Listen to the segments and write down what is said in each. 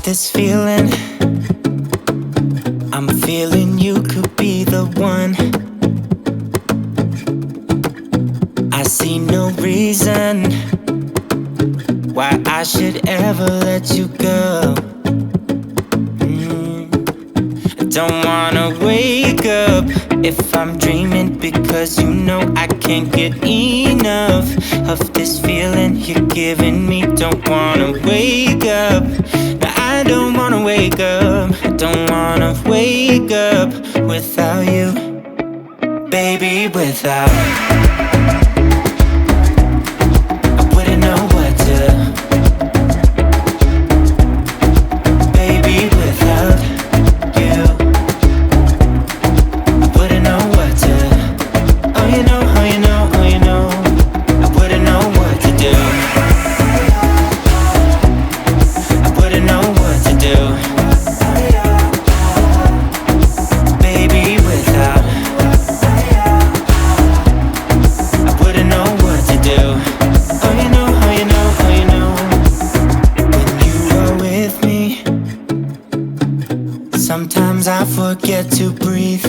This feeling, I'm feeling you could be the one. I see no reason why I should ever let you go. I don't wanna wake up if I'm dreaming, because you know I can't get enough of this feeling you're giving me. Don't wanna wake up. I don't wanna wake up, I don't wanna wake up without you, baby, without. I wouldn't know what to, baby, without you. I wouldn't know what to, oh you know, oh you know, oh you know, I wouldn't know what to do. I wouldn't know what to do, baby, without. I wouldn't know what to do. Oh you know, oh you know, oh you know. When you are with me, sometimes I forget to breathe.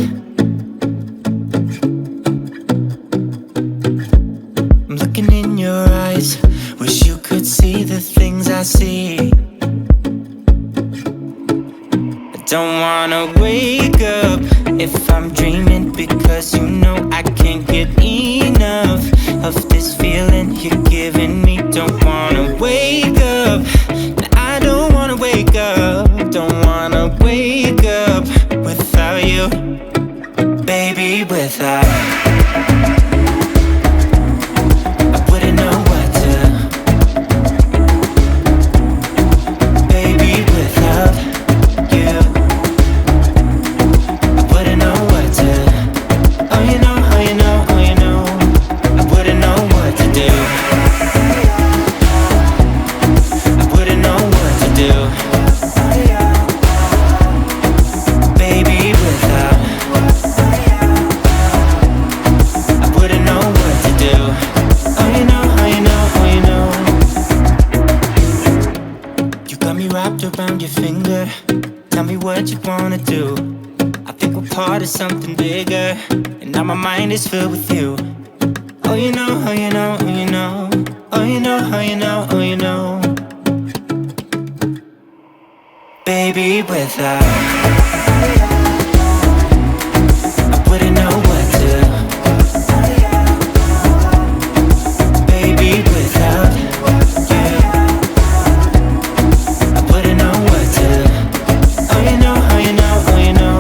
I'm looking in your eyes, wish you could see the things I see. Don't wanna wake up if I'm dreaming, because you know I can't get enough of this feeling you're giving me. Don't wanna wake up, I don't wanna wake up. Don't wanna wake up without you, baby, without. I wouldn't know what to, baby, without you. Oh you know, oh you know, oh you know, I wouldn't know what to do. I wouldn't know what to do, baby, without. I wouldn't know what to do. Oh you know, oh you know, oh you know. You got me wrapped around your finger. Tell me what you wanna do. I think we're part of something bigger, and now my mind is filled with you. Oh you know, oh you know, oh you know, oh you know, oh you know, oh you know, baby, without. I wouldn't know what to, baby, without you. I wouldn't know what to, oh you know, oh you know, oh you know.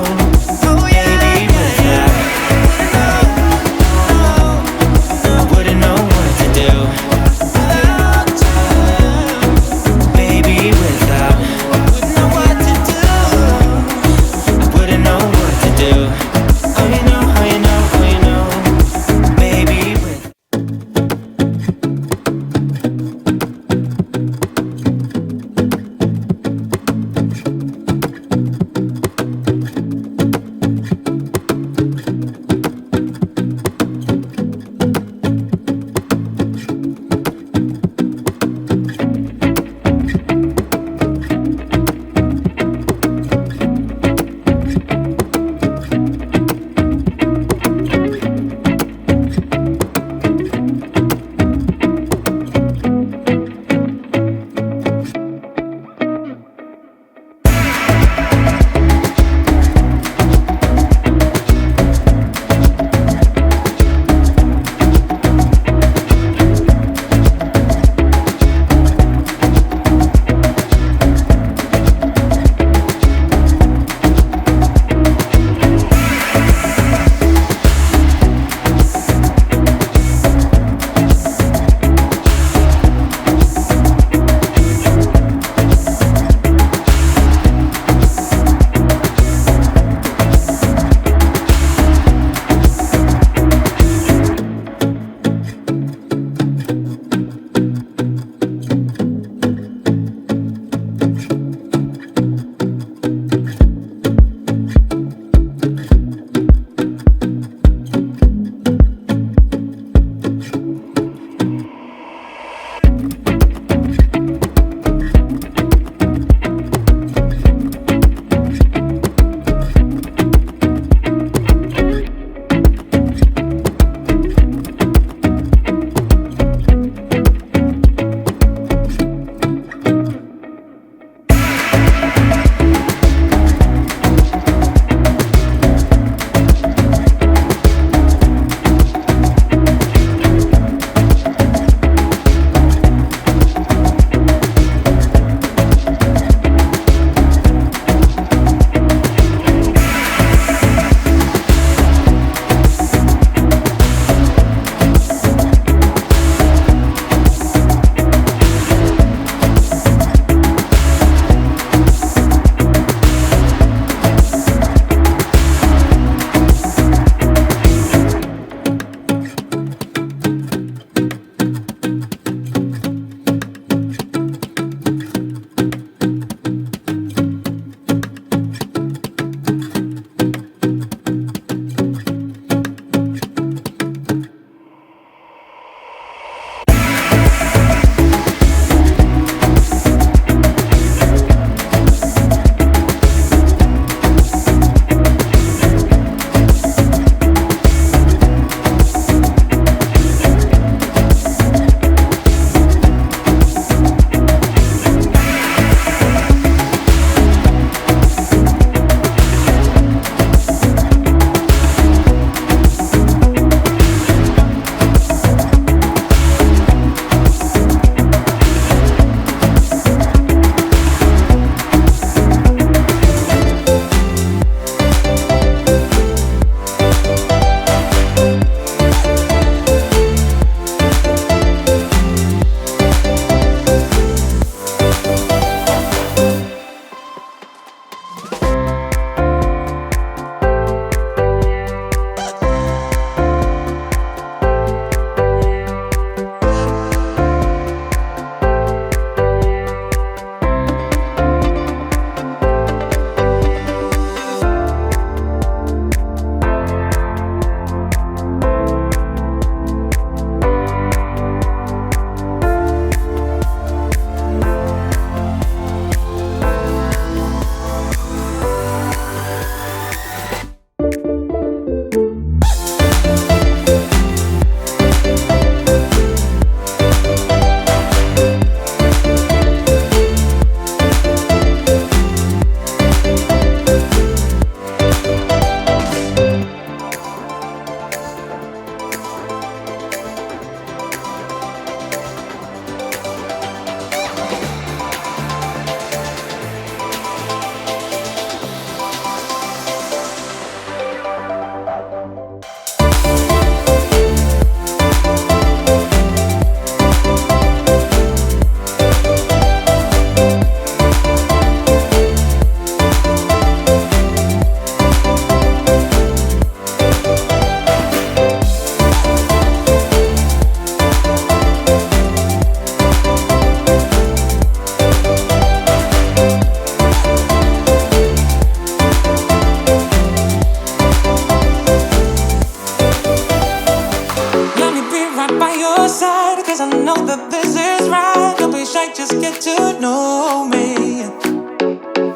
'cause I know that this is right. Don't be shy, just get to know me.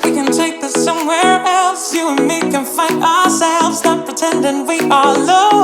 We can take this somewhere else. You and me can find ourselves. Stop pretending we are alone.